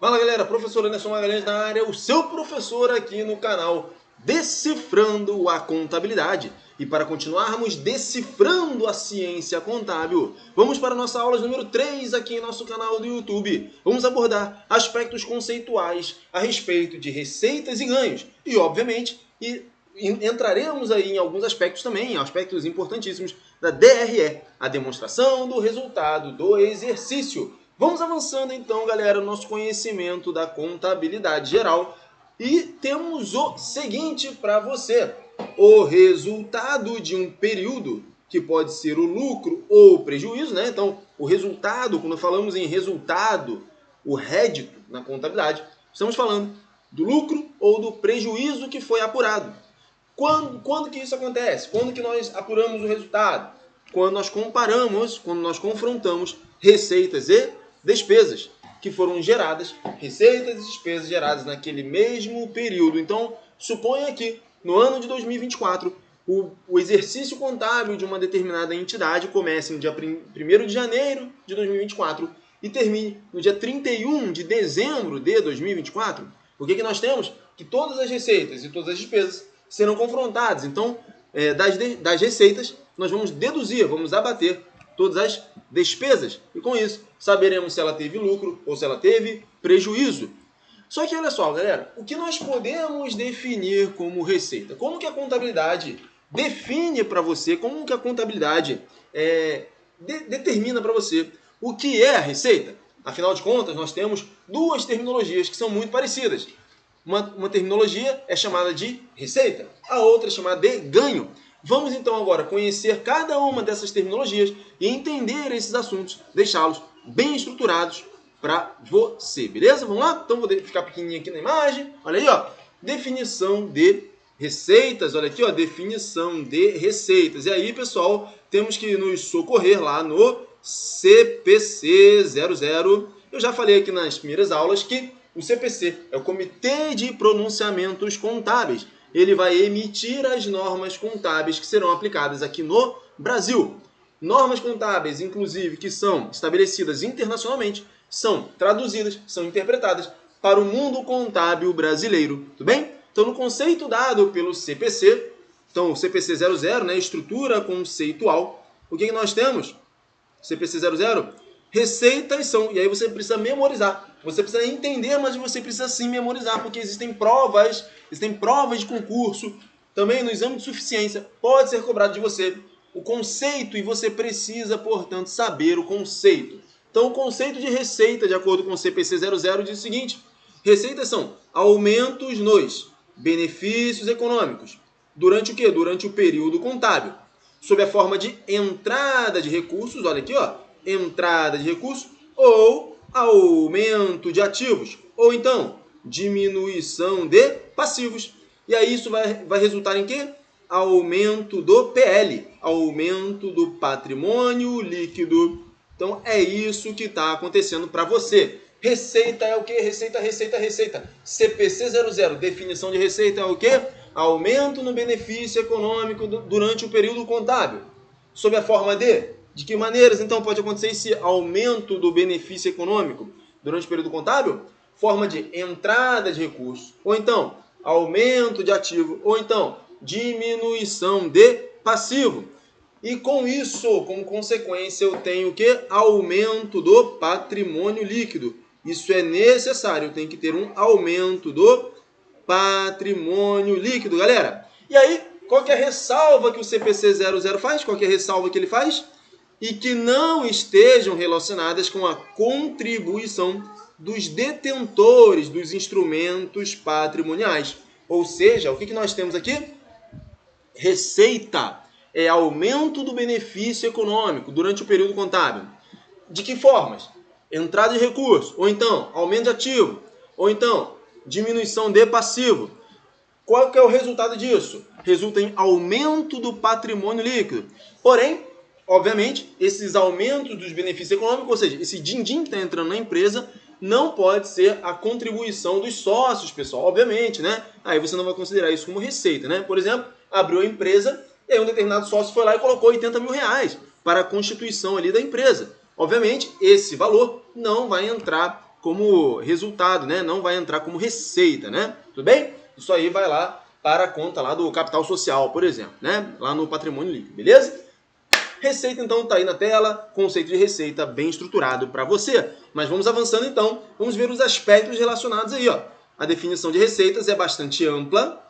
Fala galera, professor Anderson Magalhães na área, o seu professor aqui no canal Decifrando a Contabilidade. E para continuarmos decifrando a ciência contábil, vamos para a nossa aula número 3 aqui em nosso canal do YouTube. Vamos abordar aspectos conceituais a respeito de receitas e ganhos. E obviamente, entraremos aí em alguns aspectos também, aspectos importantíssimos da DRE, a demonstração do resultado do exercício. Vamos avançando então, galera, no nosso conhecimento da contabilidade geral e temos o seguinte para você. O resultado de um período, que pode ser o lucro ou o prejuízo, né? Então, o resultado, quando falamos em resultado, o rédito na contabilidade, estamos falando do lucro ou do prejuízo que foi apurado. Quando que isso acontece? Quando que nós apuramos o resultado? Quando nós comparamos, quando nós confrontamos receitas e despesas que foram geradas, receitas e despesas geradas naquele mesmo período. Então, suponha que no ano de 2024, o exercício contábil de uma determinada entidade comece no dia 1º de janeiro de 2024 e termine no dia 31 de dezembro de 2024. O que nós temos? Que todas as receitas e todas as despesas serão confrontadas. Então, das receitas, nós vamos deduzir, vamos abater todas as despesas. E com isso, saberemos se ela teve lucro ou se ela teve prejuízo. Só que olha só, galera, o que nós podemos definir como receita? Como que a contabilidade define para você, como que a contabilidade determina para você o que é a receita? Afinal de contas, nós temos duas terminologias que são muito parecidas. Uma terminologia é chamada de receita, a outra é chamada de ganho. Vamos então agora conhecer cada uma dessas terminologias e entender esses assuntos, deixá-los bem estruturados para você, beleza? Vamos lá? Então vou ficar pequenininho aqui na imagem. Olha aí, ó, definição de receitas. Olha aqui, ó, definição de receitas. E aí, pessoal, temos que nos socorrer lá no CPC 00. Eu já falei aqui nas primeiras aulas que o CPC é o Comitê de Pronunciamentos Contábeis. Ele vai emitir as normas contábeis que serão aplicadas aqui no Brasil. Normas contábeis, inclusive, que são estabelecidas internacionalmente, são traduzidas, são interpretadas para o mundo contábil brasileiro. Tudo bem? Então, no conceito dado pelo CPC, então o CPC 00, né, estrutura conceitual, o que nós temos? CPC 00, receitas são, e aí você precisa memorizar. Você precisa entender, mas você precisa sim memorizar, porque existem provas de concurso, também no exame de suficiência, pode ser cobrado de você o conceito e você precisa, portanto, saber o conceito. Então, o conceito de receita, de acordo com o CPC 00, diz o seguinte: receitas são aumentos nos benefícios econômicos. Durante o quê? Durante o período contábil. Sob a forma de entrada de recursos, olha aqui, ó, entrada de recursos, ou aumento de ativos, ou então diminuição de passivos. E aí isso vai resultar em quê? Aumento do PL, aumento do patrimônio líquido. Então é isso que está acontecendo para você. Receita é o quê? Receita. CPC 00, definição de receita é o quê? Aumento no benefício econômico durante o período contábil. Sob a forma de que maneiras então pode acontecer esse aumento do benefício econômico durante o período contábil? Forma de entrada de recursos, ou então aumento de ativo, ou então diminuição de passivo. E com isso, como consequência, eu tenho o quê? Aumento do patrimônio líquido. Isso é necessário, tem que ter um aumento do patrimônio líquido, galera. E aí, qual que é a ressalva que o CPC 00 faz? Qual que é a ressalva que ele faz? E que não estejam relacionadas com a contribuição dos detentores dos instrumentos patrimoniais. Ou seja, o que nós temos aqui? Receita é aumento do benefício econômico durante o período contábil. De que formas? Entrada de recurso, ou então aumento de ativo, ou então diminuição de passivo. Qual que é o resultado disso? Resulta em aumento do patrimônio líquido. Porém, obviamente, esses aumentos dos benefícios econômicos, ou seja, esse din-din que está entrando na empresa, não pode ser a contribuição dos sócios, pessoal. Obviamente, né? Aí você não vai considerar isso como receita, né? Por exemplo, abriu a empresa e aí um determinado sócio foi lá e colocou 80 mil reais para a constituição ali da empresa. Obviamente, esse valor não vai entrar como resultado, né? Não vai entrar como receita, né? Tudo bem? Isso aí vai lá para a conta lá do capital social, por exemplo, né? Lá no patrimônio líquido, beleza? Receita, então, está aí na tela, conceito de receita bem estruturado para você. Mas vamos avançando, então, vamos ver os aspectos relacionados aí, ó. A definição de receitas é bastante ampla,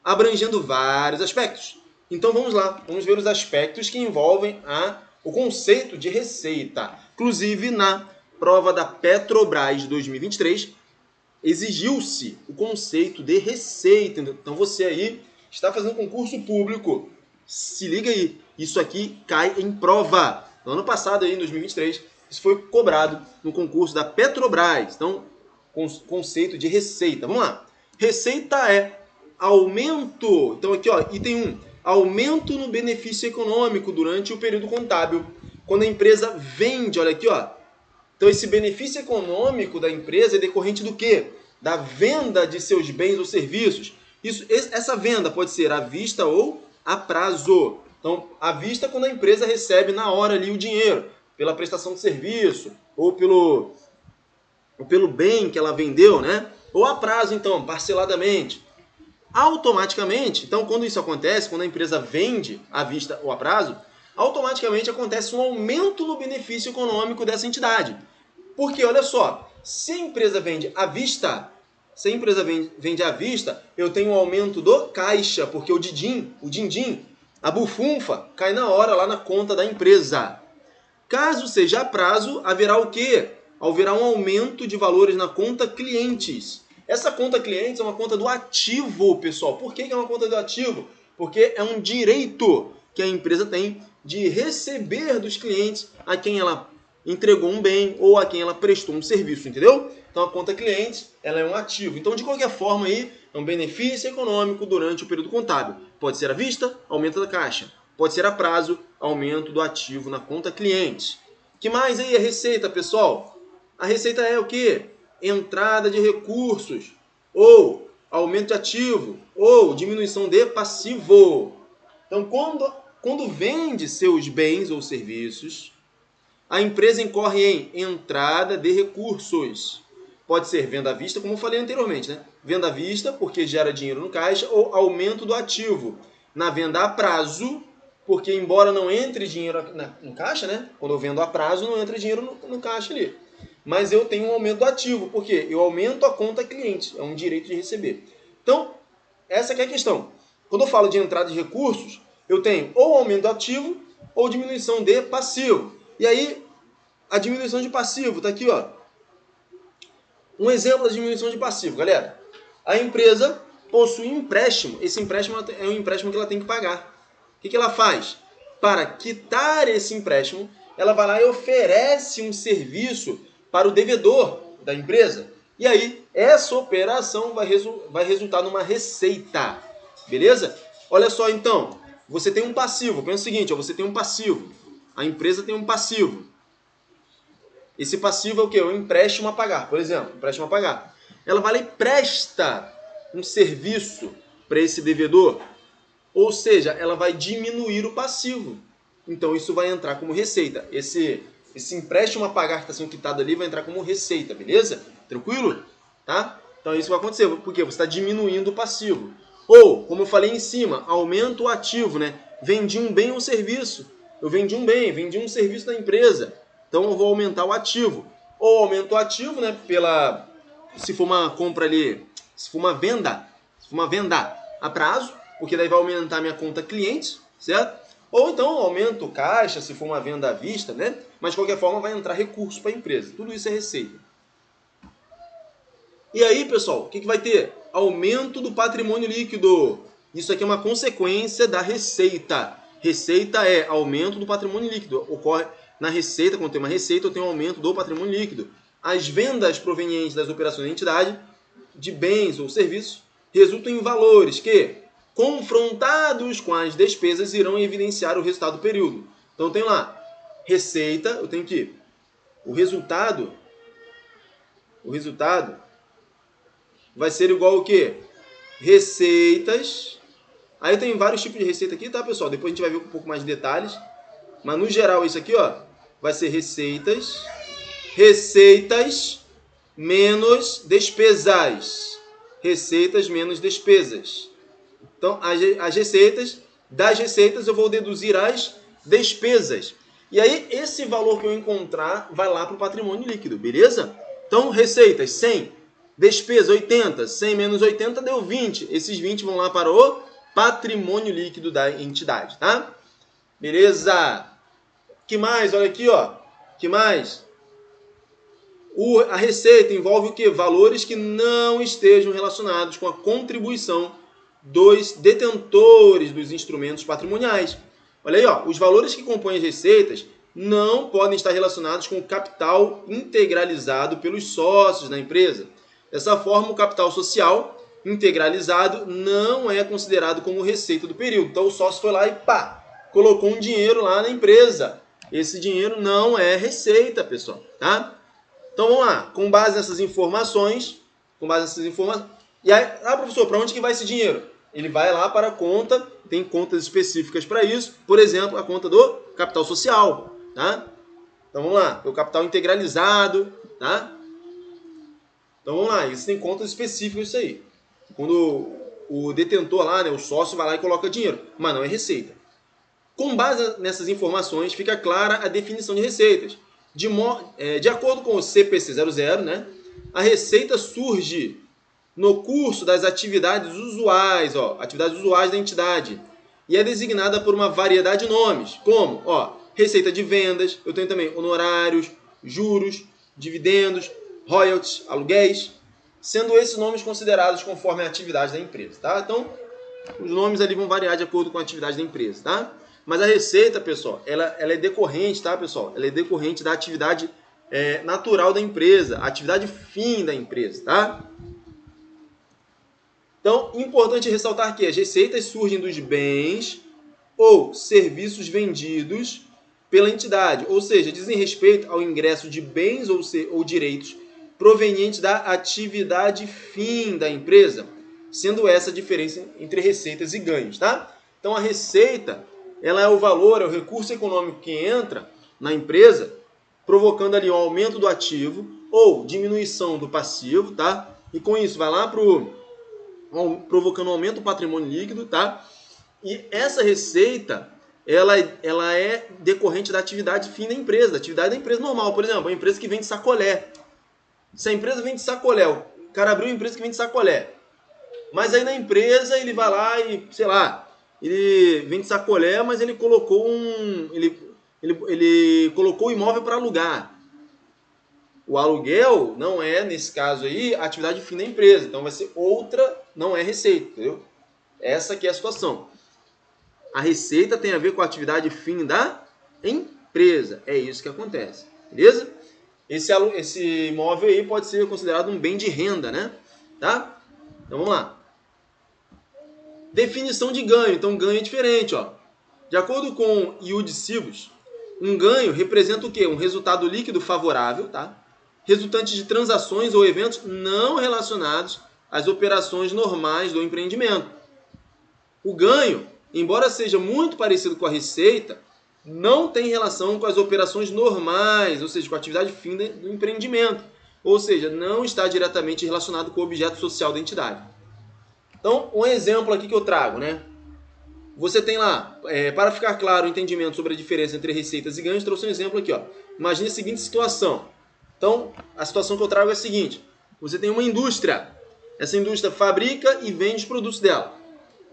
abrangendo vários aspectos. Então, vamos lá, vamos ver os aspectos que envolvem o conceito de receita. Inclusive, na prova da Petrobras de 2023, exigiu-se o conceito de receita. Então, você aí está fazendo concurso público, se liga aí, isso aqui cai em prova. No ano passado, aí, em 2023, isso foi cobrado no concurso da Petrobras. Então, conceito de receita. Vamos lá. Receita é aumento. Então, aqui, ó, item 1. Aumento no benefício econômico durante o período contábil. Quando a empresa vende, olha aqui, ó. Então, esse benefício econômico da empresa é decorrente do quê? Da venda de seus bens ou serviços. Essa venda pode ser à vista ou a prazo. Então, à vista quando a empresa recebe na hora ali o dinheiro, pela prestação de serviço, ou pelo bem que ela vendeu, né? Ou a prazo, então, parceladamente. Automaticamente, então, quando isso acontece, quando a empresa vende à vista ou a prazo, automaticamente acontece um aumento no benefício econômico dessa entidade. Porque, olha só, se a empresa vende à vista, eu tenho um aumento do caixa, porque o din-din, a bufunfa, cai na hora lá na conta da empresa. Caso seja a prazo, haverá o quê? Haverá um aumento de valores na conta clientes. Essa conta clientes é uma conta do ativo, pessoal. Por que é uma conta do ativo? Porque é um direito que a empresa tem de receber dos clientes a quem ela entregou um bem ou a quem ela prestou um serviço, entendeu? Então a conta clientes, ela é um ativo. Então, de qualquer forma aí, é um benefício econômico durante o período contábil. Pode ser à vista, aumento da caixa. Pode ser a prazo, aumento do ativo na conta clientes. Que mais aí a receita, pessoal? A receita é o quê? Entrada de recursos, ou aumento de ativo, ou diminuição de passivo. Então, quando vende seus bens ou serviços, a empresa incorre em entrada de recursos. Pode ser venda à vista, como eu falei anteriormente, né? Venda à vista, porque gera dinheiro no caixa, ou aumento do ativo. Na venda a prazo, porque embora não entre dinheiro no caixa, né? Quando eu vendo a prazo, não entra dinheiro no caixa ali. Mas eu tenho um aumento do ativo, porque eu aumento a conta cliente, é um direito de receber. Então, essa que é a questão. Quando eu falo de entrada de recursos, eu tenho ou aumento do ativo ou diminuição de passivo. E aí, a diminuição de passivo, tá aqui, ó. Um exemplo da diminuição de passivo, galera. A empresa possui um empréstimo. Esse empréstimo é um empréstimo que ela tem que pagar. O que ela faz? Para quitar esse empréstimo, ela vai lá e oferece um serviço para o devedor da empresa. E aí, essa operação vai resultar numa receita. Beleza? Olha só, então. Você tem um passivo. Pensa o seguinte, ó, você tem um passivo. A empresa tem um passivo. Esse passivo é o quê? Um empréstimo a pagar, por exemplo. Empréstimo a pagar. Ela vai lá e presta um serviço para esse devedor. Ou seja, ela vai diminuir o passivo. Então, isso vai entrar como receita. Esse empréstimo a pagar que está sendo quitado ali vai entrar como receita, beleza? Tranquilo? Tá? Então, isso vai acontecer. Por quê? Você está diminuindo o passivo. Ou, como eu falei em cima, aumenta o ativo, né? Vendi um bem ou serviço. Eu vendi um bem, vendi um serviço da empresa. Então, eu vou aumentar o ativo. Ou aumento o ativo, né? Se for uma compra ali, se for uma venda a prazo, porque daí vai aumentar minha conta cliente, certo? Ou então aumento o caixa, se for uma venda à vista, né? Mas de qualquer forma vai entrar recurso para a empresa. Tudo isso é receita. E aí, pessoal, o que vai ter? Aumento do patrimônio líquido. Isso aqui é uma consequência da receita. Receita é aumento do patrimônio líquido. Ocorre na receita, quando tem uma receita, eu tenho um aumento do patrimônio líquido. As vendas provenientes das operações da entidade, de bens ou serviços, resultam em valores que, confrontados com as despesas, irão evidenciar o resultado do período. Então, eu tenho lá receita, eu tenho que o resultado vai ser igual ao quê? Receitas. Aí tem vários tipos de receita aqui, tá, pessoal? Depois a gente vai ver um pouco mais de detalhes. Mas, no geral, isso aqui, ó, vai ser receitas menos despesas. Receitas menos despesas. Então, as receitas, das receitas eu vou deduzir as despesas. E aí, esse valor que eu encontrar vai lá para o patrimônio líquido, beleza? Então, receitas, 100. Despesa, 80. 100 menos 80 deu 20. Esses 20 vão lá para o patrimônio líquido da entidade, tá? Beleza? Que mais? Olha aqui, ó. Que mais? A receita envolve o quê? Valores que não estejam relacionados com a contribuição dos detentores dos instrumentos patrimoniais. Olha aí, ó, os valores que compõem as receitas não podem estar relacionados com o capital integralizado pelos sócios da empresa. Dessa forma, o capital social integralizado não é considerado como receita do período. Então, o sócio foi lá e colocou um dinheiro lá na empresa. Esse dinheiro não é receita, pessoal, tá? Então, vamos lá. Com base nessas informações, e aí, professor, para onde que vai esse dinheiro? Ele vai lá para a conta, tem contas específicas para isso, por exemplo, a conta do capital social, tá? Então, vamos lá. O capital integralizado, tá? Então, vamos lá. Existem contas específicas disso aí. Quando o detentor lá, né, o sócio, vai lá e coloca dinheiro, mas não é receita. Com base nessas informações, fica clara a definição de receitas. De acordo com o CPC 00, né, a receita surge no curso das atividades usuais, atividades usuais da entidade, e é designada por uma variedade de nomes, como receita de vendas, eu tenho também honorários, juros, dividendos, royalties, aluguéis, sendo esses nomes considerados conforme a atividade da empresa, tá? Então, os nomes ali vão variar de acordo com a atividade da empresa, tá? Mas a receita, pessoal, ela é decorrente, tá, pessoal? Ela é decorrente da atividade natural da empresa, a atividade fim da empresa, tá? Então, importante ressaltar que as receitas surgem dos bens ou serviços vendidos pela entidade, ou seja, dizem respeito ao ingresso de bens ou direitos provenientes da atividade fim da empresa, sendo essa a diferença entre receitas e ganhos, tá? Então, a receita, ela é o valor, é o recurso econômico que entra na empresa, provocando ali um aumento do ativo ou diminuição do passivo, tá? E com isso vai lá provocando um aumento do patrimônio líquido, tá? E essa receita, ela é decorrente da atividade fim da empresa, da atividade da empresa normal. Por exemplo, a empresa que vende sacolé. Se a empresa vende sacolé, o cara abriu uma empresa que vende sacolé, mas aí na empresa ele vai lá e, sei lá, ele vende sacolé, mas ele colocou ele colocou o imóvel para alugar. O aluguel não é, nesse caso aí, a atividade fim da empresa. Então vai ser outra, não é receita, entendeu? Essa aqui é a situação. A receita tem a ver com a atividade fim da empresa. É isso que acontece, beleza? Esse imóvel aí pode ser considerado um bem de renda, né? Tá? Então vamos lá. Definição de ganho. Então ganho é diferente, ó. De acordo com Iudice Cibos, um ganho representa o quê? Um resultado líquido favorável, tá? Resultante de transações ou eventos não relacionados às operações normais do empreendimento. O ganho, embora seja muito parecido com a receita, não tem relação com as operações normais, ou seja, com a atividade fim do empreendimento. Ou seja, não está diretamente relacionado com o objeto social da entidade. Então, um exemplo aqui que eu trago, né? Você tem lá, para ficar claro o entendimento sobre a diferença entre receitas e ganhos, trouxe um exemplo aqui, ó. Imagine a seguinte situação. Então, a situação que eu trago é a seguinte. Você tem uma indústria. Essa indústria fabrica e vende os produtos dela.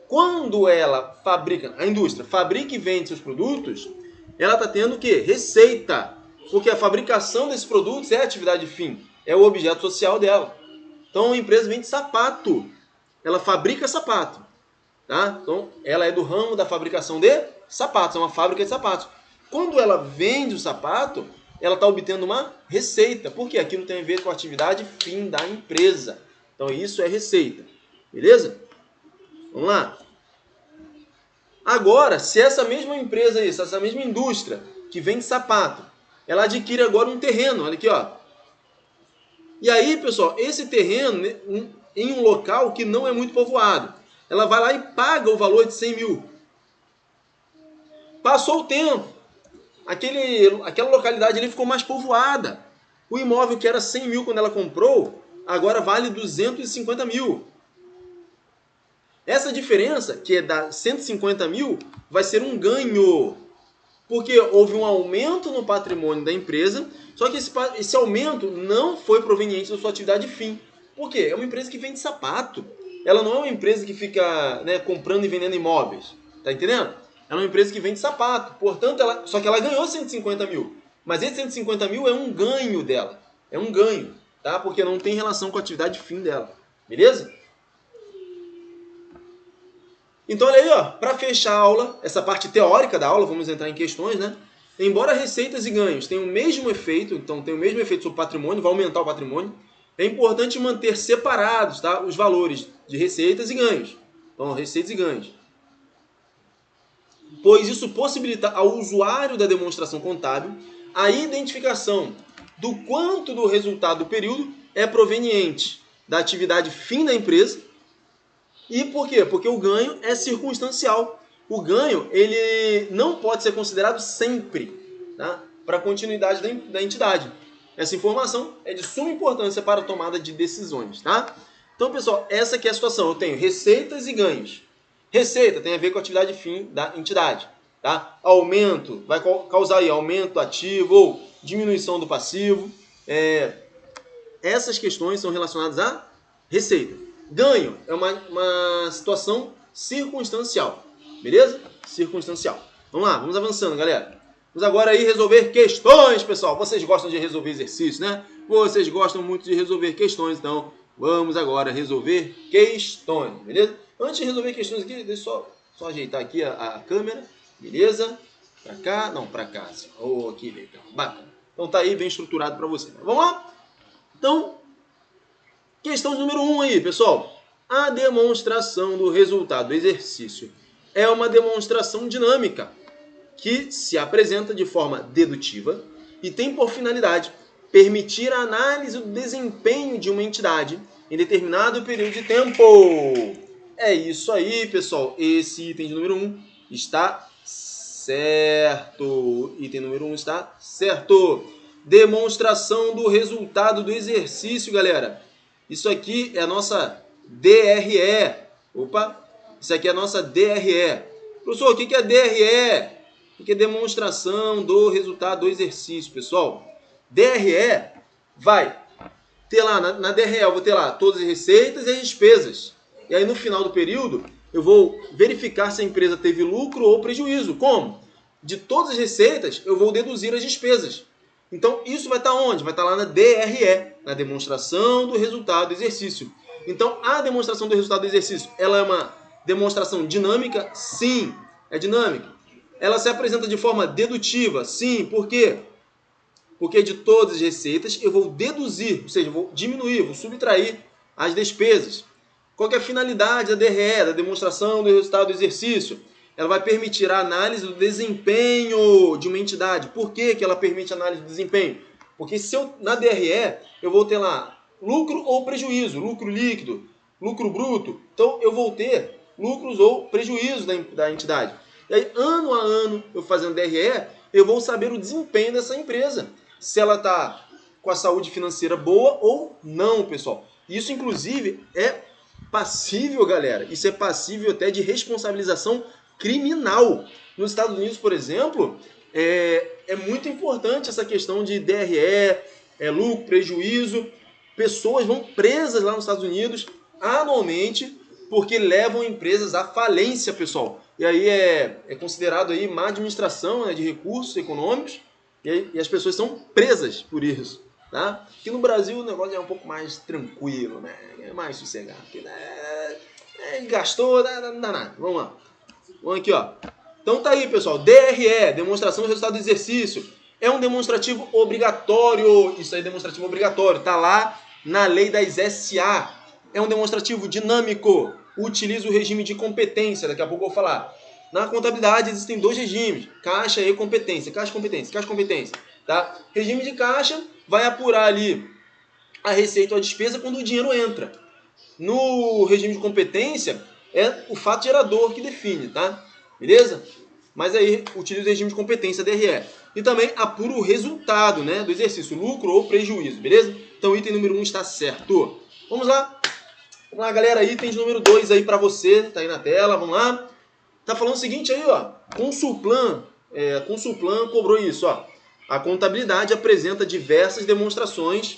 Quando ela fabrica, a indústria fabrica e vende seus produtos, ela está tendo o quê? Receita. Porque a fabricação desses produtos é a atividade fim. É o objeto social dela. Então, a empresa vende sapato. Ela fabrica sapato. Tá? Então, ela é do ramo da fabricação de sapatos. É uma fábrica de sapatos. Quando ela vende o sapato, ela está obtendo uma receita. Porque aquilo tem a ver com a atividade fim da empresa. Então, isso é receita. Beleza? Vamos lá. Agora, se essa mesma empresa, essa mesma indústria que vende sapato, ela adquire agora um terreno, olha aqui, ó. E aí, pessoal, esse terreno em um local que não é muito povoado, ela vai lá e paga o valor de 100 mil. Passou o tempo, aquela localidade ali ficou mais povoada. O imóvel que era 100 mil quando ela comprou, agora vale 250 mil. Essa diferença, que é da 150 mil, vai ser um ganho. Porque houve um aumento no patrimônio da empresa, só que esse aumento não foi proveniente da sua atividade fim. Por quê? É uma empresa que vende sapato. Ela não é uma empresa que fica, né, comprando e vendendo imóveis. Tá entendendo? Ela é uma empresa que vende sapato. Portanto, só que ela ganhou 150 mil. Mas esse 150 mil é um ganho dela. É um ganho, tá? Porque não tem relação com a atividade fim dela. Beleza? Então, olha aí, ó, para fechar a aula, essa parte teórica da aula, vamos entrar em questões, né? Embora receitas e ganhos tenham o mesmo efeito, então tem o mesmo efeito sobre o patrimônio, vai aumentar o patrimônio, é importante manter separados, tá, os valores de receitas e ganhos. Então, receitas e ganhos. Pois isso possibilita ao usuário da demonstração contábil a identificação do quanto do resultado do período é proveniente da atividade fim da empresa. E por quê? Porque o ganho é circunstancial. O ganho ele não pode ser considerado sempre, tá? Para a continuidade da entidade. Essa informação é de suma importância para a tomada de decisões. Tá? Então, pessoal, essa aqui é a situação. Eu tenho receitas e ganhos. Receita tem a ver com a atividade fim da entidade. Tá? Aumento vai causar aí aumento do ativo ou diminuição do passivo. Essas questões são relacionadas à receita. Ganho é uma situação circunstancial. Beleza? Circunstancial. Vamos lá, vamos avançando, galera. Vamos agora aí resolver questões, pessoal. Vocês gostam de resolver exercícios, né? Vocês gostam muito de resolver questões, então vamos agora resolver questões, beleza? Antes de resolver questões aqui, deixa eu só ajeitar aqui a câmera, beleza? Pra cá, não, pra cá. Assim. Oh, que legal, bacana. Então tá aí bem estruturado pra você. Vamos lá? Então, questão número 1 aí, pessoal. A demonstração do resultado do exercício é uma demonstração dinâmica que se apresenta de forma dedutiva e tem por finalidade permitir a análise do desempenho de uma entidade em determinado período de tempo. É isso aí, pessoal. Esse item de número 1 está certo. Item número 1 está certo. Demonstração do resultado do exercício, galera. Isso aqui é a nossa DRE. Opa, isso aqui é a nossa DRE. Professor, o que é DRE? O que é demonstração do resultado do exercício, pessoal? DRE vai ter lá, na DRE eu vou ter lá todas as receitas e as despesas. E aí no final do período eu vou verificar se a empresa teve lucro ou prejuízo. Como? De todas as receitas eu vou deduzir as despesas. Então isso vai estar onde? Vai estar lá na DRE, na demonstração do resultado do exercício. Então a demonstração do resultado do exercício, ela é uma demonstração dinâmica? Sim, é dinâmica. Ela se apresenta de forma dedutiva? Sim, por quê? Porque de todas as receitas eu vou deduzir, ou seja, eu vou diminuir, vou subtrair as despesas. Qual que é a finalidade da DRE, da demonstração do resultado do exercício? Ela vai permitir a análise do desempenho de uma entidade. Por que ela permite a análise do desempenho? Porque se na DRE eu vou ter lá lucro ou prejuízo, lucro líquido, lucro bruto. Então eu vou ter lucros ou prejuízos da entidade. E aí, ano a ano, eu fazendo DRE, eu vou saber o desempenho dessa empresa. Se ela está com a saúde financeira boa ou não, pessoal. Isso, inclusive, é passível, galera. Isso é passível até de responsabilização criminal. Nos Estados Unidos, por exemplo, é muito importante essa questão de DRE, lucro, prejuízo. Pessoas vão presas lá nos Estados Unidos anualmente porque levam empresas à falência, pessoal. E aí é considerado aí má administração, né, de recursos econômicos e as pessoas são presas por isso. Tá? Aqui no Brasil o negócio é um pouco mais tranquilo, né? É mais sossegado. Gastou, não dá nada. Vamos lá. Vamos aqui, ó. Então tá aí, pessoal. DRE, demonstração do resultado do exercício. É um demonstrativo obrigatório. Isso aí é demonstrativo obrigatório. Tá lá na lei das SA. É um demonstrativo dinâmico. Utiliza o regime de competência. Daqui a pouco eu vou falar. Na contabilidade existem dois regimes. Caixa e competência. Caixa e competência. Caixa e competência. Tá? Regime de caixa vai apurar ali a receita ou a despesa quando o dinheiro entra. No regime de competência, é o fato gerador que define, tá? Beleza? Mas aí utiliza o regime de competência DRE. E também apura o resultado, né, do exercício, lucro ou prejuízo, beleza? Então o item número 1 está certo. Vamos lá? Vamos lá, galera, item de número 2 aí para você, tá aí na tela, vamos lá. Tá falando o seguinte aí, ó, Consulplan cobrou isso, ó. A contabilidade apresenta diversas demonstrações.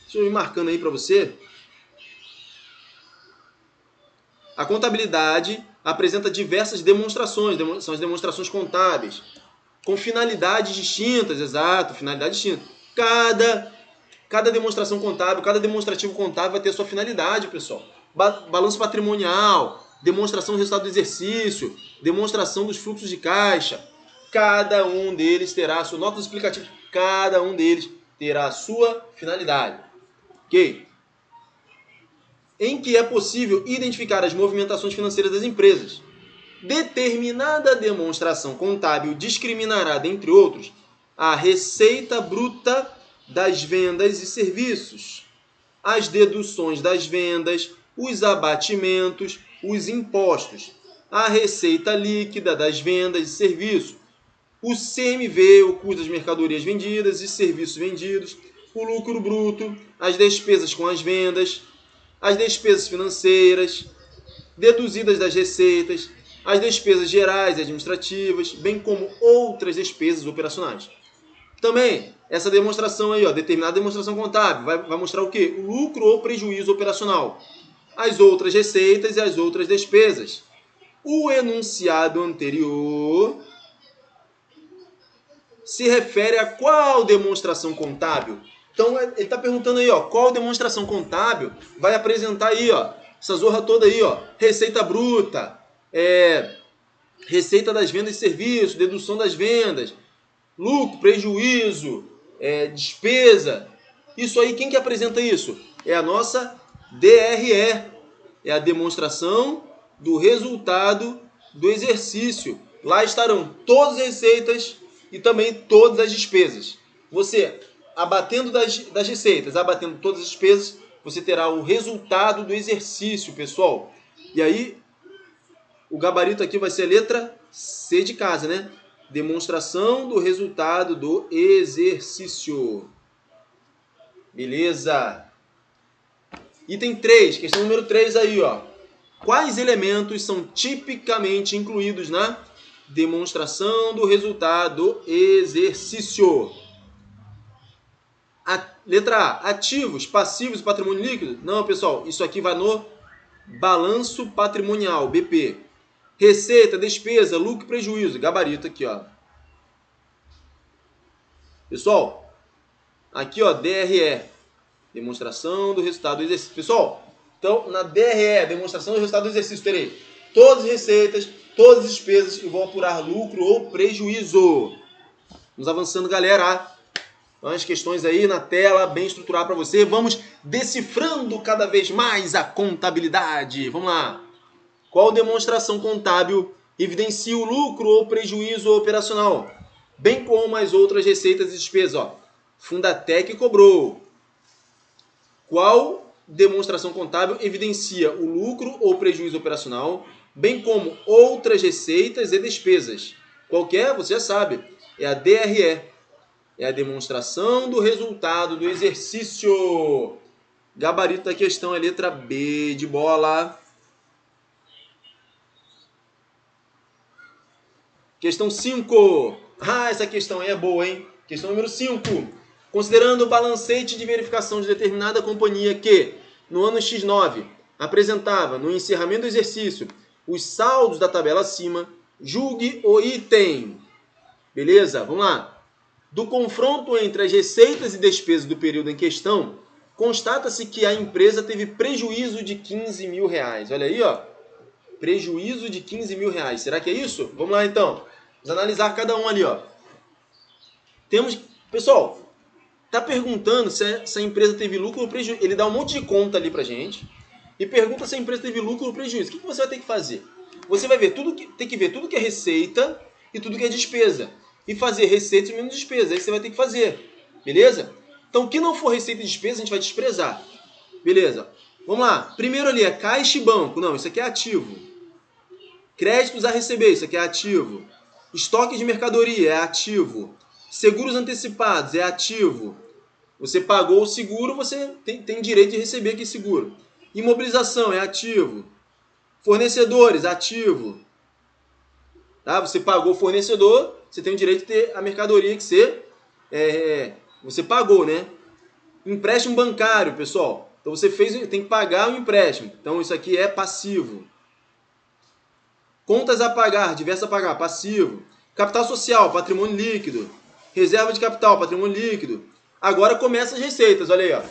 Deixa eu ir marcando aí para você. A contabilidade apresenta diversas demonstrações, são as demonstrações contábeis, com finalidades distintas, exato, finalidade distinta. Cada demonstração contábil, cada demonstrativo contábil vai ter sua finalidade, pessoal. Balanço patrimonial, demonstração do resultado do exercício, demonstração dos fluxos de caixa. Cada um deles terá a sua nota explicativa, cada um deles terá a sua finalidade. Ok? Em que é possível identificar as movimentações financeiras das empresas. Determinada demonstração contábil discriminará, dentre outros, a receita bruta das vendas e serviços, as deduções das vendas, os abatimentos, os impostos, a receita líquida das vendas e serviços, o CMV, o custo das mercadorias vendidas e serviços vendidos, o lucro bruto, as despesas com as vendas, as despesas financeiras, deduzidas das receitas, as despesas gerais e administrativas, bem como outras despesas operacionais. Também, essa demonstração aí, ó, determinada demonstração contábil, vai mostrar o quê? O lucro ou prejuízo operacional, as outras receitas e as outras despesas. O enunciado anterior se refere a qual demonstração contábil? Então, ele está perguntando aí, ó, qual demonstração contábil vai apresentar aí, ó, essa zorra toda aí, ó, receita bruta, receita das vendas e serviços, dedução das vendas, lucro, prejuízo, despesa. Isso aí, quem que apresenta isso? É a nossa DRE, é a demonstração do resultado do exercício. Lá estarão todas as receitas e também todas as despesas. Você, abatendo das receitas, abatendo todas as despesas, você terá o resultado do exercício, pessoal. E aí, o gabarito aqui vai ser a letra C de casa, né? Demonstração do resultado do exercício. Beleza? Item 3, questão número 3 aí, ó. Quais elementos são tipicamente incluídos na demonstração do resultado do exercício? Letra A, ativos, passivos e patrimônio líquido? Não, pessoal, isso aqui vai no balanço patrimonial, BP. Receita, despesa, lucro e prejuízo, gabarito aqui, ó. Pessoal, aqui, ó, DRE, demonstração do resultado do exercício. Pessoal, então, na DRE, demonstração do resultado do exercício, terei todas as receitas, todas as despesas e vou apurar lucro ou prejuízo. Vamos avançando, galera. Então, as questões aí na tela, bem estruturado para você. Vamos decifrando cada vez mais a contabilidade. Vamos lá. Qual demonstração contábil evidencia o lucro ou prejuízo operacional, bem como as outras receitas e despesas? Ó, Fundatec cobrou. Qual demonstração contábil evidencia o lucro ou prejuízo operacional, bem como outras receitas e despesas? Qual que é? Você já sabe. É a DRE. É a demonstração do resultado do exercício. Gabarito da questão é a letra B de bola. Questão 5. Essa questão aí é boa, hein? Questão número 5. Considerando o balancete de verificação de determinada companhia que, no ano X9, apresentava, no encerramento do exercício, os saldos da tabela acima, julgue o item. Beleza? Vamos lá. Do confronto entre as receitas e despesas do período em questão, constata-se que a empresa teve prejuízo de 15 mil reais. Olha aí, ó. Prejuízo de 15 mil reais. Será que é isso? Vamos lá, então. Vamos analisar cada um ali, ó. Pessoal, tá perguntando se a empresa teve lucro ou prejuízo. Ele dá um monte de conta ali pra gente e pergunta se a empresa teve lucro ou prejuízo. O que você vai ter que fazer? Você vai ver tem que ver tudo que é receita e tudo que é despesa. E fazer receita e menos despesa. Aí você vai ter que fazer. Beleza? Então, o que não for receita e despesa, a gente vai desprezar. Beleza? Vamos lá. Primeiro ali é caixa e banco. Não, isso aqui é ativo. Créditos a receber. Isso aqui é ativo. Estoque de mercadoria é ativo. Seguros antecipados é ativo. Você pagou o seguro, você tem direito de receber aquele seguro. Imobilização é ativo. Fornecedores, ativo. Tá? Você pagou o fornecedor, você tem o direito de ter a mercadoria que você pagou, né? Empréstimo bancário, pessoal. Então você tem que pagar o empréstimo. Então isso aqui é passivo. Contas a pagar, diversas a pagar, passivo. Capital social, patrimônio líquido. Reserva de capital, patrimônio líquido. Agora começam as receitas, olha aí, ó.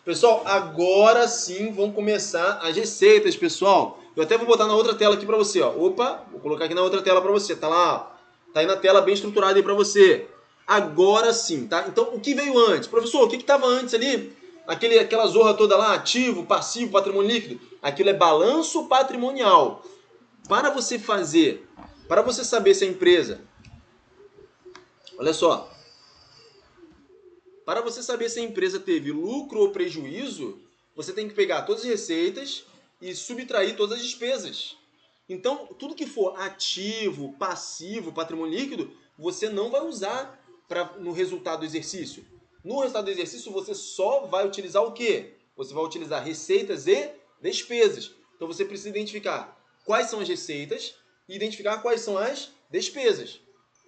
Pessoal, agora sim vão começar as receitas, pessoal. Eu até vou botar na outra tela aqui para você, ó. Opa, vou colocar aqui na outra tela para você. Tá lá, ó. Tá aí na tela bem estruturada aí para você. Agora sim, tá? Então, o que veio antes? Professor, o que estava antes ali? Aquela zorra toda lá, ativo, passivo, patrimônio líquido. Aquilo é balanço patrimonial. Para você saber se a empresa... Olha só. Para você saber se a empresa teve lucro ou prejuízo, você tem que pegar todas as receitas e subtrair todas as despesas. Então, tudo que for ativo, passivo, patrimônio líquido, você não vai usar no resultado do exercício. No resultado do exercício, você só vai utilizar o quê? Você vai utilizar receitas e despesas. Então, você precisa identificar quais são as receitas e identificar quais são as despesas.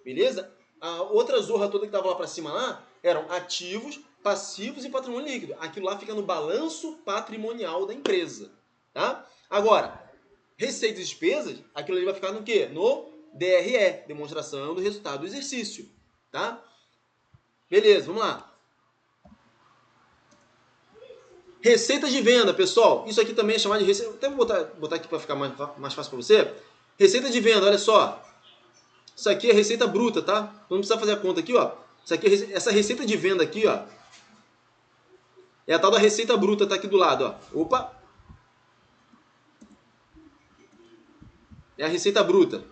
Beleza? A outra zorra toda que estava lá para cima lá eram ativos, passivos e patrimônio líquido. Aquilo lá fica no balanço patrimonial da empresa. Tá? Agora, receitas e despesas, aquilo ali vai ficar no quê? No DRE, demonstração do resultado do exercício. Tá? Beleza, vamos lá. Receitas de venda, pessoal. Isso aqui também é chamado de receita. Até vou botar aqui para ficar mais fácil para você. Receita de venda, olha só. Isso aqui é receita bruta, tá? Não precisa fazer a conta aqui, ó. Isso aqui essa receita de venda aqui, ó. É a tal da receita bruta, tá aqui do lado, ó. Opa! É a receita bruta.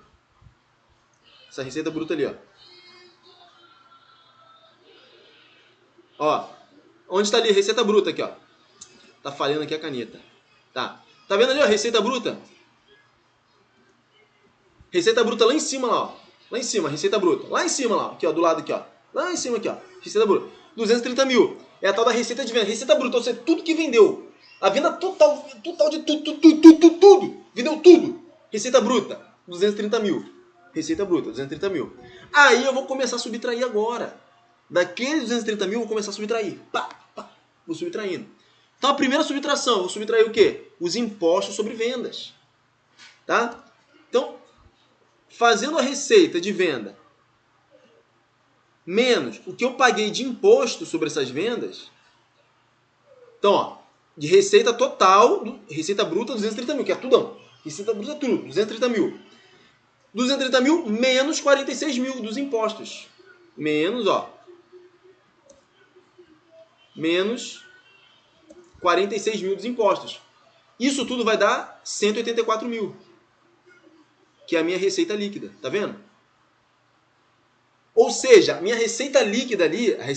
Essa receita bruta ali, ó. Ó. Onde está ali a receita bruta aqui, ó. Tá falhando aqui a caneta. Tá. Tá vendo ali, ó, receita bruta? Receita bruta lá em cima, lá, ó. Lá em cima, receita bruta. Lá em cima, lá, aqui, ó, do lado aqui, ó. Lá em cima aqui, ó. Receita bruta. 230 mil. É a tal da receita de venda. Receita bruta, ou seja, tudo que vendeu. A venda total de tudo. Vendeu tudo. Receita bruta, 230 mil. Receita bruta, 230 mil. Aí eu vou começar a subtrair agora. Daqueles 230 mil, eu vou começar a subtrair. Pá, pá. Vou subtraindo. Então a primeira subtração, eu vou subtrair o quê? Os impostos sobre vendas. Tá? Então, fazendo a receita de venda menos o que eu paguei de imposto sobre essas vendas, então, ó, de receita total, receita bruta 230 mil, que é tudão. Receita bruta tudo, 230 mil. 230 mil menos 46 mil dos impostos. Menos, ó. Menos 46 mil dos impostos. Isso tudo vai dar 184 mil. Que é a minha receita líquida, tá vendo? Ou seja, minha receita líquida ali, minha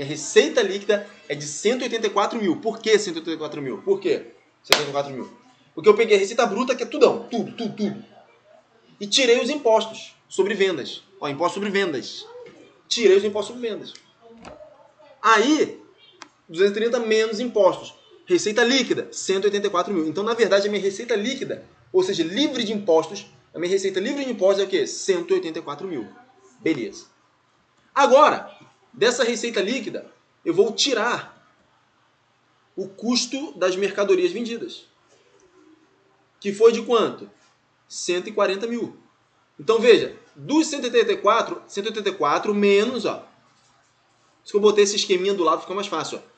receita líquida é de 184 mil. Por que 184 mil? Por quê 184 mil? Porque eu peguei a receita bruta, que é tudão, tudo. E tirei os impostos sobre vendas. Ó, imposto sobre vendas. Tirei os impostos sobre vendas. Aí, 230 menos impostos. Receita líquida, 184 mil. Então, na verdade, a minha receita líquida, ou seja, livre de impostos, a minha receita livre de impostos é o quê? 184 mil. Beleza. Agora, dessa receita líquida, eu vou tirar o custo das mercadorias vendidas. Que foi de quanto? 140 mil. Então, veja, dos 184 menos, ó. Se eu botei esse esqueminha do lado, fica mais fácil, ó.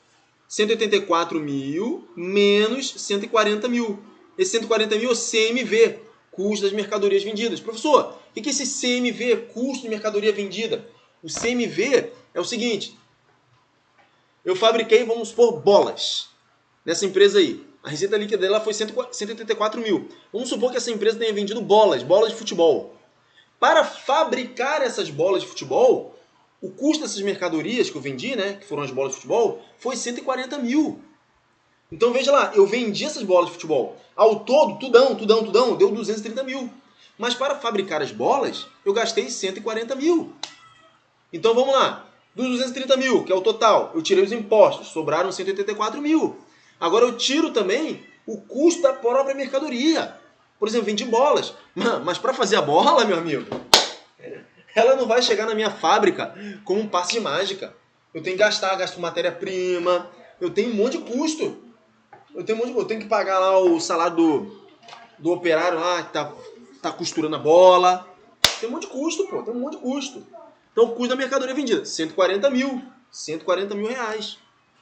184 mil menos 140 mil. Esse 140 mil é o CMV, custo das mercadorias vendidas. Professor, o que é esse CMV, custo de mercadoria vendida? O CMV é o seguinte. Eu fabriquei, vamos supor, bolas. Nessa empresa aí. A receita líquida dela foi 184 mil. Vamos supor que essa empresa tenha vendido bolas de futebol. Para fabricar essas bolas de futebol, o custo dessas mercadorias que eu vendi, né, que foram as bolas de futebol, foi 140 mil. Então veja lá, eu vendi essas bolas de futebol. Ao todo, tudão, deu 230 mil. Mas para fabricar as bolas, eu gastei 140 mil. Então vamos lá. Dos 230 mil, que é o total, eu tirei os impostos, sobraram 184 mil. Agora eu tiro também o custo da própria mercadoria. Por exemplo, vendi bolas. Mas para fazer a bola, meu amigo, ela não vai chegar na minha fábrica como um passe de mágica. Eu tenho que gasto matéria-prima, eu tenho um monte de custo. Eu tenho que pagar lá o salário do operário lá que tá costurando a bola. Tem um monte de custo, pô. Tem um monte de custo. Então o custo da mercadoria vendida, 140 mil. 140 mil reais.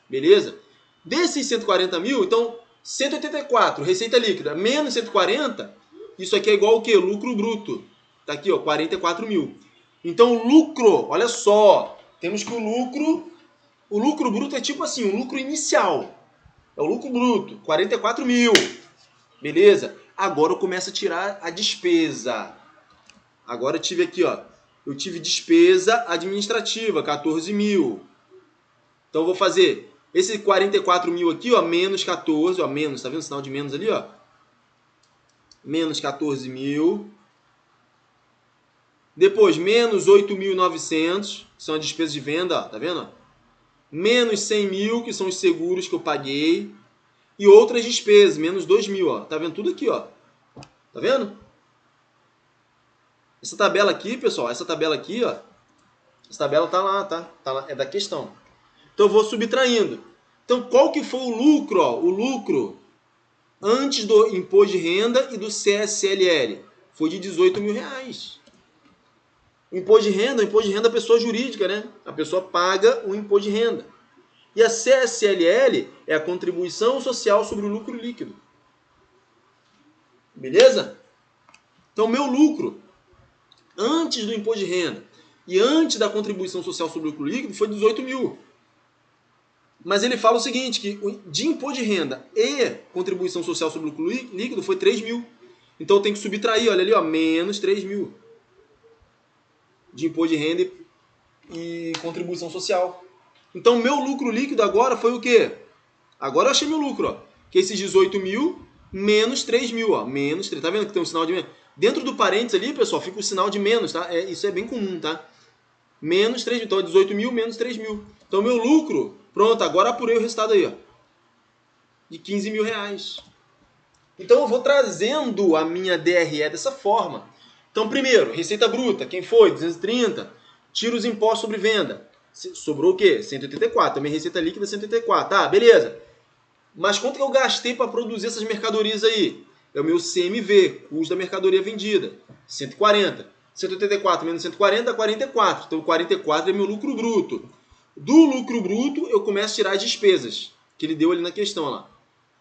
Beleza? Desses 140 mil, então 184, receita líquida, menos 140, isso aqui é igual ao quê? Lucro bruto. Tá aqui, ó, 44 mil. Então o lucro, olha só, temos que o lucro bruto é tipo assim, o lucro inicial. É o lucro bruto, 44 mil. Beleza? Agora eu começo a tirar a despesa. Agora eu tive aqui, ó. Eu tive despesa administrativa, 14 mil. Então eu vou fazer esse 44 mil aqui, ó, menos 14, ó, menos, tá vendo o sinal de menos ali, ó? Menos 14 mil. Depois, menos 8.900, que são as despesas de venda, ó, tá vendo? Menos 100 mil, que são os seguros que eu paguei. E outras despesas, menos 2 mil, ó. Tá vendo tudo aqui, ó. Tá vendo? Essa tabela aqui, pessoal, essa tabela aqui, ó. Essa tabela tá lá, tá? Tá lá, é da questão. Então eu vou subtraindo. Então qual que foi o lucro, ó? O lucro antes do imposto de renda e do CSLL foi de 18 mil reais. O imposto de renda é pessoa jurídica, né? A pessoa paga o imposto de renda. E a CSLL é a contribuição social sobre o lucro líquido. Beleza? Então, meu lucro, antes do imposto de renda e antes da contribuição social sobre o lucro líquido, foi 18 mil. Mas ele fala o seguinte, que de imposto de renda e contribuição social sobre o lucro líquido foi 3 mil. Então, eu tenho que subtrair, olha ali, ó, menos 3 mil. De imposto de renda e contribuição social. Então, meu lucro líquido agora foi o quê? Agora eu achei meu lucro, ó. Que esses 18 mil menos 3 mil, ó. Menos 3. Tá vendo que tem um sinal de menos? Dentro do parênteses ali, pessoal, fica o sinal de menos, tá? Isso é bem comum, tá? Menos 3 mil. Então, é 18 mil menos 3 mil. Então, meu lucro, pronto, agora apurei o resultado aí, ó. De 15 mil reais. Então, eu vou trazendo a minha DRE dessa forma. Então, primeiro, receita bruta. Quem foi? 230. Tira os impostos sobre venda. Sobrou o quê? 184. A minha receita líquida é 184. Tá, beleza. Mas quanto que eu gastei para produzir essas mercadorias aí? É o meu CMV, custo da mercadoria vendida. 140. 184 menos 140 dá 44. Então, 44 é meu lucro bruto. Do lucro bruto, eu começo a tirar as despesas, que ele deu ali na questão lá.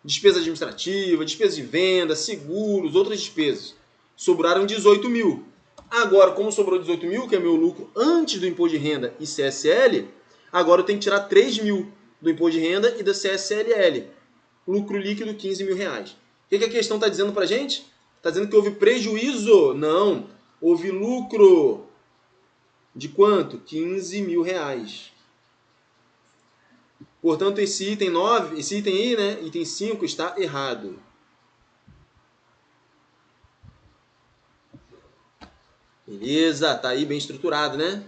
Despesa administrativa, despesa de venda, seguros, outras despesas. Sobraram 18 mil. Agora, como sobrou 18 mil, que é meu lucro antes do imposto de renda e CSL, agora eu tenho que tirar 3 mil do imposto de renda e da CSLL. Lucro líquido, 15 mil reais. O que a questão está dizendo para a gente? Está dizendo que houve prejuízo? Não. Houve lucro. De quanto? 15 mil reais. Portanto, esse item 9, esse item aí, né? Item 5 está errado. Beleza, tá aí bem estruturado, né?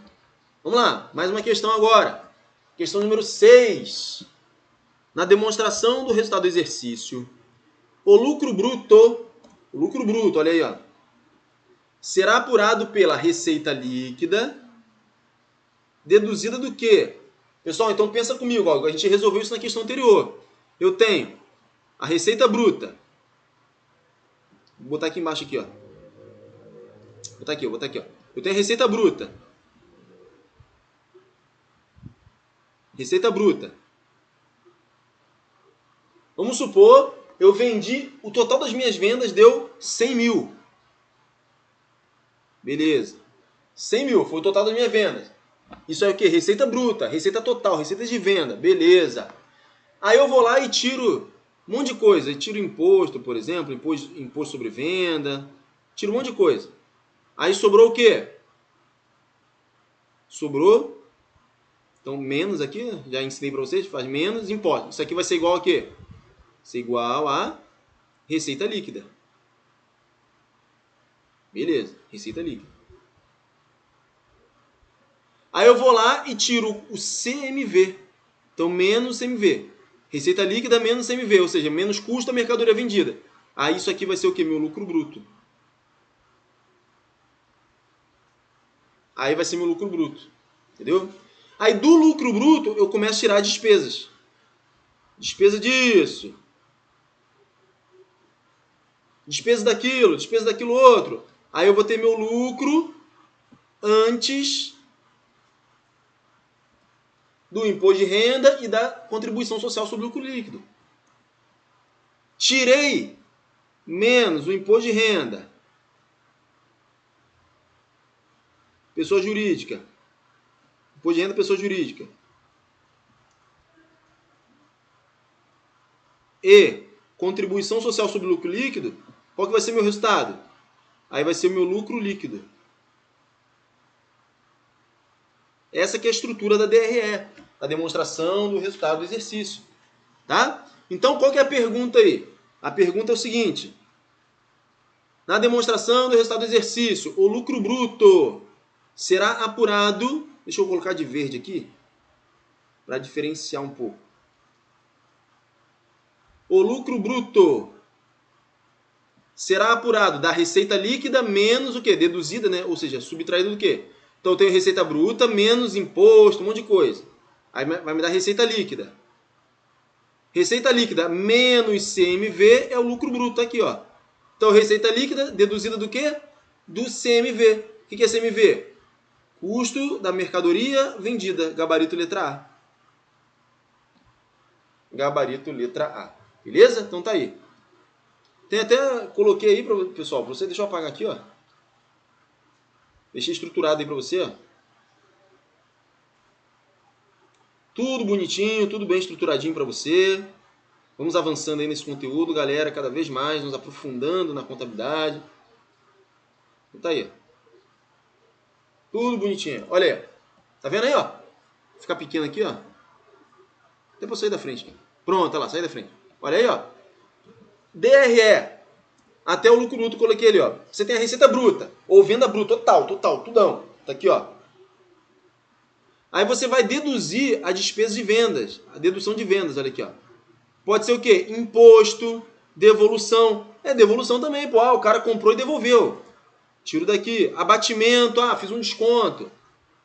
Vamos lá, mais uma questão agora. Questão número 6. Na demonstração do resultado do exercício, o lucro bruto, olha aí, ó, será apurado pela receita líquida, deduzida do quê? Pessoal, então pensa comigo, ó, a gente resolveu isso na questão anterior. Eu tenho a receita bruta. Vou botar aqui embaixo aqui, ó. Vou botar aqui, ó. Eu tenho a receita bruta. Receita bruta. Vamos supor, eu vendi, o total das minhas vendas deu 100 mil. Beleza. 100 mil foi o total das minhas vendas. Isso é o quê? Receita bruta, receita total, receita de venda. Beleza. Aí eu vou lá e tiro um monte de coisa. Eu tiro imposto, por exemplo, imposto sobre venda. Tiro um monte de coisa. Aí sobrou o quê? Sobrou. Então, menos aqui, já ensinei para vocês, faz menos imposto. Isso aqui vai ser igual a quê? Vai ser igual a receita líquida. Beleza, receita líquida. Aí eu vou lá e tiro o CMV. Então, menos CMV. Receita líquida menos CMV, ou seja, menos custo da mercadoria vendida. Aí isso aqui vai ser o quê? Meu lucro bruto. Aí vai ser meu lucro bruto. Entendeu? Aí do lucro bruto eu começo a tirar despesas. Despesa disso. Despesa daquilo outro. Aí eu vou ter meu lucro antes do imposto de renda e da contribuição social sobre o lucro líquido. Tirei menos o imposto de renda. Pessoa jurídica. Imposto de renda pessoa jurídica. E contribuição social sobre o lucro líquido. Qual que vai ser meu resultado? Aí vai ser o meu lucro líquido. Essa que é a estrutura da DRE, a demonstração do resultado do exercício. Tá? Então, qual que é a pergunta aí? A pergunta é o seguinte. Na demonstração do resultado do exercício, o lucro bruto será apurado... Deixa eu colocar de verde aqui, para diferenciar um pouco. O lucro bruto será apurado da receita líquida menos o quê? Deduzida, né? Ou seja, subtraído do quê? Então eu tenho receita bruta menos imposto, um monte de coisa. Aí vai me dar receita líquida. Receita líquida menos CMV é o lucro bruto, tá aqui, ó. Então receita líquida deduzida do quê? Do CMV. O que é CMV? Custo da mercadoria vendida, gabarito letra A. Gabarito letra A. Beleza? Então tá aí. Tem até, coloquei aí, pessoal, pra você, deixa eu apagar aqui, ó. Deixei estruturado aí pra você, ó. Tudo bonitinho, tudo bem estruturadinho pra você. Vamos avançando aí nesse conteúdo, galera, cada vez mais, nos aprofundando na contabilidade. Então tá aí, ó. Tudo bonitinho. Olha aí. Tá vendo aí, ó? Vou ficar pequeno aqui, ó. Até pra sair da frente. Pronto, olha lá, sair da frente. Olha aí, ó. DRE. Até o lucro bruto coloquei ali, ó. Você tem a receita bruta, ou venda bruta, total, tudão. Tá aqui, ó. Aí você vai deduzir a despesa de vendas, a dedução de vendas, olha aqui, ó. Pode ser o quê? Imposto, devolução. É, devolução também, pô. Ah, o cara comprou e devolveu. Tiro daqui. Abatimento, ah, fiz um desconto.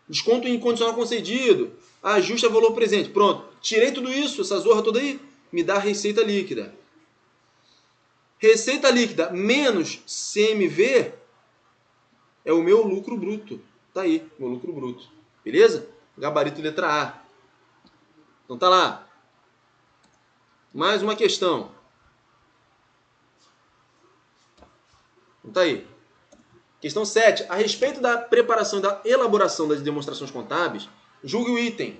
Desconto incondicional concedido. Ajuste a valor presente. Pronto. Tirei tudo isso, essa zorra toda aí, me dá a receita líquida. Receita líquida menos CMV é o meu lucro bruto. Tá aí, meu lucro bruto. Beleza? Gabarito letra A. Então tá lá. Mais uma questão. Então tá aí. Questão 7. A respeito da preparação e da elaboração das demonstrações contábeis, julgue o item.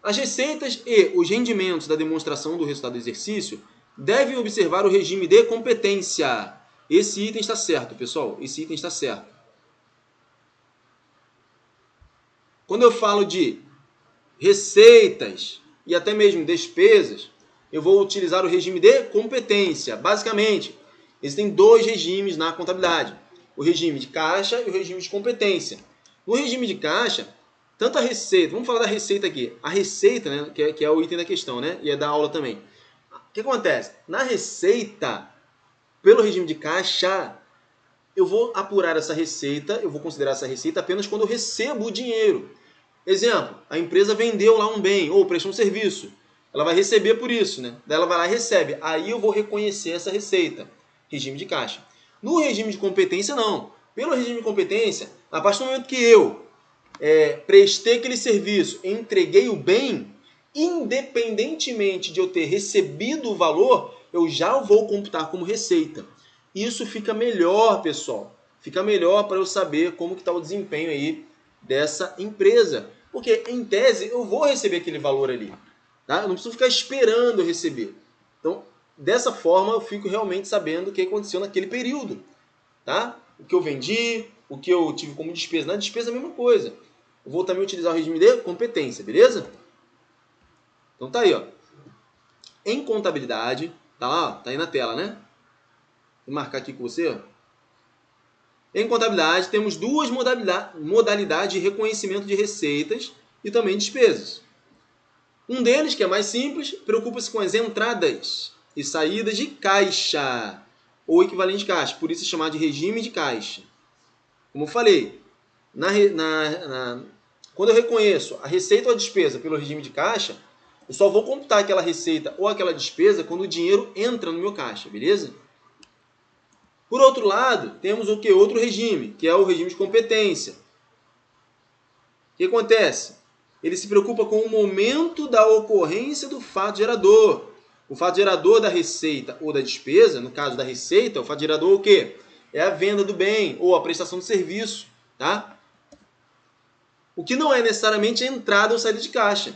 As receitas e os rendimentos da demonstração do resultado do exercício devem observar o regime de competência. Esse item está certo, pessoal. Esse item está certo. Quando eu falo de receitas e até mesmo despesas, eu vou utilizar o regime de competência. Basicamente, existem dois regimes na contabilidade. O regime de caixa e o regime de competência. No regime de caixa, tanto a receita, vamos falar da receita aqui. A receita, né, que é o item da questão, né, e é da aula também. O que acontece? Na receita, pelo regime de caixa, eu vou apurar essa receita, eu vou considerar essa receita apenas quando eu recebo o dinheiro. Exemplo, a empresa vendeu lá um bem ou prestou um serviço. Ela vai receber por isso, né? Daí ela vai lá e recebe. Aí eu vou reconhecer essa receita. Regime de caixa. No regime de competência, não. Pelo regime de competência, a partir do momento que eu prestei aquele serviço, entreguei o bem, independentemente de eu ter recebido o valor, eu já vou computar como receita. Isso fica melhor, pessoal. Fica melhor para eu saber como que está o desempenho aí dessa empresa. Porque, em tese, eu vou receber aquele valor ali. Tá? Eu não preciso ficar esperando eu receber. Então, dessa forma, eu fico realmente sabendo o que aconteceu naquele período. Tá? O que eu vendi, o que eu tive como despesa. Na despesa é a mesma coisa. Eu vou também utilizar o regime de competência, beleza? Então tá aí, ó. Em contabilidade, tá lá, ó, tá aí na tela, né? Vou marcar aqui com você, ó. Em contabilidade, temos duas modalidades de reconhecimento de receitas e também despesas. Um deles, que é mais simples, preocupa-se com as entradas e saídas de caixa, ou equivalente de caixa, por isso é chamado de regime de caixa. Como eu falei, quando eu reconheço a receita ou a despesa pelo regime de caixa, eu só vou computar aquela receita ou aquela despesa quando o dinheiro entra no meu caixa, beleza? Por outro lado, temos o que? Outro regime, que é o regime de competência. O que acontece? Ele se preocupa com o momento da ocorrência do fato gerador. O fato gerador da receita ou da despesa, no caso da receita, o fato gerador é o quê? É a venda do bem ou a prestação de serviço, tá? O que não é necessariamente a entrada ou saída de caixa.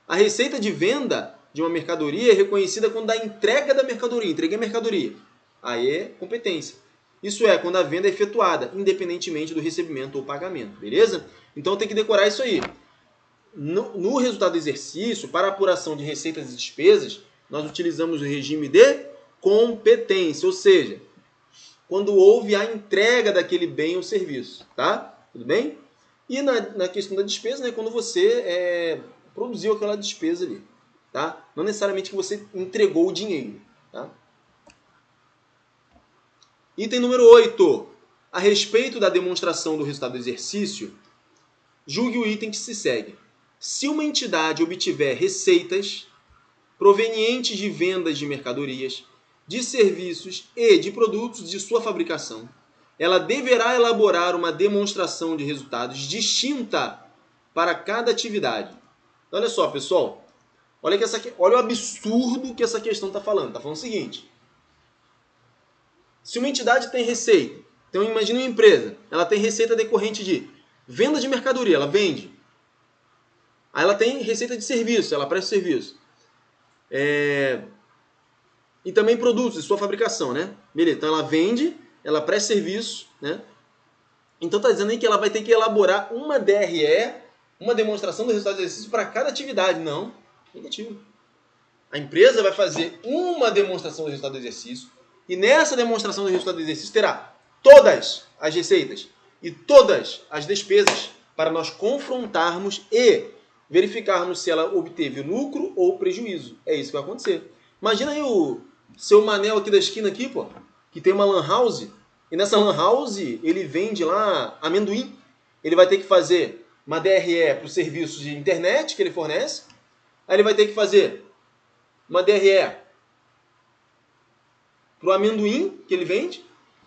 A receita de venda de uma mercadoria é reconhecida quando dá entrega da mercadoria. Entreguei a mercadoria. Aí é competência. Isso é quando a venda é efetuada, independentemente do recebimento ou pagamento, beleza? Então tem que decorar isso aí. No resultado do exercício, para apuração de receitas e despesas, nós utilizamos o regime de competência, ou seja, quando houve a entrega daquele bem ou serviço, tá? Tudo bem? E na questão da despesa, né, quando você produziu aquela despesa ali, tá? Não necessariamente que você entregou o dinheiro, tá? Item número 8. A respeito da demonstração do resultado do exercício, julgue o item que se segue. Se uma entidade obtiver receitas provenientes de vendas de mercadorias, de serviços e de produtos de sua fabricação, ela deverá elaborar uma demonstração de resultados distinta para cada atividade. Então, olha só, pessoal. Olha o absurdo que essa questão está falando. Está falando o seguinte. Se uma entidade tem receita, então imagine uma empresa, ela tem receita decorrente de venda de mercadoria, ela vende. Aí ela tem receita de serviço, ela presta serviço. E também produtos de sua fabricação, né? Beleza, então ela vende, ela presta serviço, né? Então está dizendo aí que ela vai ter que elaborar uma DRE, uma demonstração do resultado do exercício para cada atividade. Não, negativo. A empresa vai fazer uma demonstração do resultado do exercício e nessa demonstração do resultado do exercício terá todas as receitas e todas as despesas para nós confrontarmos e verificarmos se ela obteve lucro ou prejuízo. É isso que vai acontecer. Imagina aí o seu Manel aqui da esquina aqui, pô, que tem uma lan house. E nessa lan house ele vende lá amendoim. Ele vai ter que fazer uma DRE para o serviço de internet que ele fornece. Aí ele vai ter que fazer uma DRE para o amendoim que ele vende.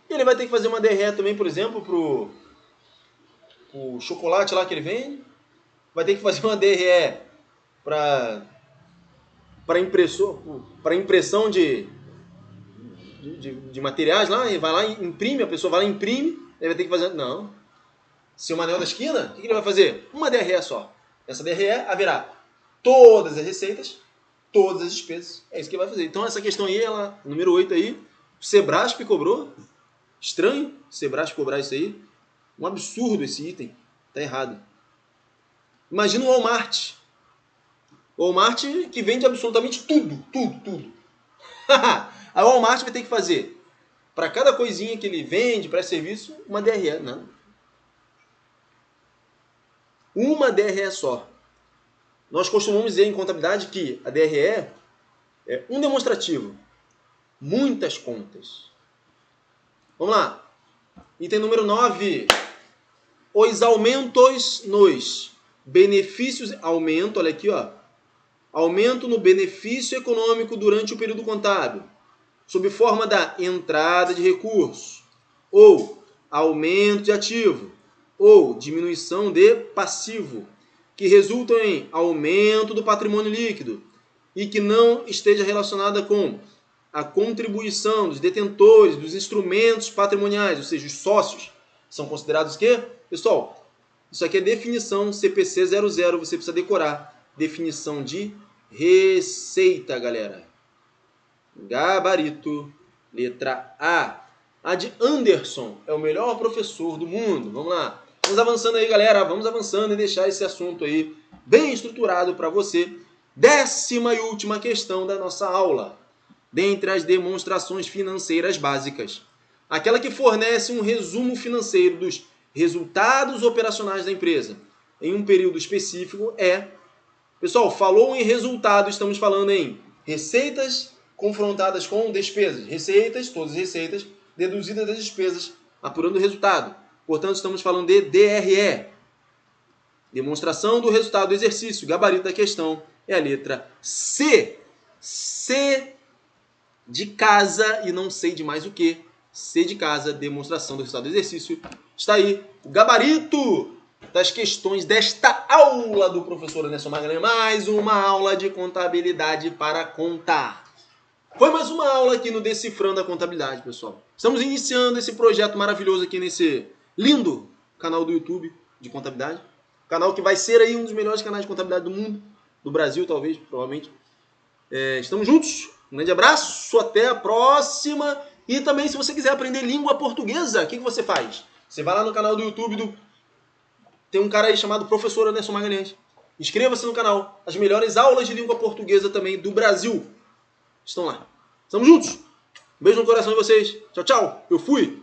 E ele vai ter que fazer uma DRE também, por exemplo, para o chocolate lá que ele vende. Vai ter que fazer uma DRE para impressão de materiais lá, e vai lá e imprime, a pessoa vai lá e imprime, ele vai ter que fazer... Não. Seu Manel da esquina, o que ele vai fazer? Uma DRE só. Nessa DRE haverá todas as receitas, todas as despesas. É isso que ele vai fazer. Então essa questão aí, ela, número 8 aí, o Sebrasp cobrou. Estranho o Sebrasp cobrar isso aí. Um absurdo esse item. Tá errado. Imagina o Walmart. O Walmart que vende absolutamente tudo. A Walmart vai ter que fazer, para cada coisinha que ele vende, para serviço, uma DRE. Não. Uma DRE só. Nós costumamos dizer em contabilidade que a DRE é um demonstrativo. Muitas contas. Vamos lá. Item número 9. Os aumentos nos benefícios... Aumento, olha aqui, ó. Aumento no benefício econômico durante o período contábil, sob forma da entrada de recursos, ou aumento de ativo, ou diminuição de passivo, que resultam em aumento do patrimônio líquido e que não esteja relacionada com a contribuição dos detentores dos instrumentos patrimoniais, ou seja, os sócios, são considerados o quê? Pessoal, isso aqui é definição CPC 00, você precisa decorar. Definição de receita, galera. Gabarito, letra A. A de Anderson é o melhor professor do mundo. Vamos lá. Vamos avançando aí, galera. Vamos avançando e deixar esse assunto aí bem estruturado para você. 10ª e última questão da nossa aula. Dentre as demonstrações financeiras básicas, aquela que fornece um resumo financeiro dos resultados operacionais da empresa em um período específico é... Pessoal, falou em resultado, estamos falando em receitas confrontadas com despesas. Receitas, todas as receitas, deduzidas das despesas, apurando o resultado. Portanto, estamos falando de DRE. Demonstração do resultado do exercício. Gabarito da questão é a letra C. C de casa e não sei de mais o que. C de casa, demonstração do resultado do exercício. Está aí o gabarito das questões desta aula do professor Anderson Magalhães. Mais uma aula de contabilidade para contar. Foi mais uma aula aqui no Decifrando a Contabilidade, pessoal. Estamos iniciando esse projeto maravilhoso aqui nesse lindo canal do YouTube de contabilidade. Canal que vai ser aí um dos melhores canais de contabilidade do mundo, do Brasil talvez, provavelmente. Estamos juntos. Um grande abraço, até a próxima. E também, se você quiser aprender língua portuguesa, o que você faz? Você vai lá no canal do YouTube Tem um cara aí chamado Professor Anderson Magalhães. Inscreva-se no canal. As melhores aulas de língua portuguesa também do Brasil estão lá. Estamos juntos. Um beijo no coração de vocês. Tchau, tchau. Eu fui.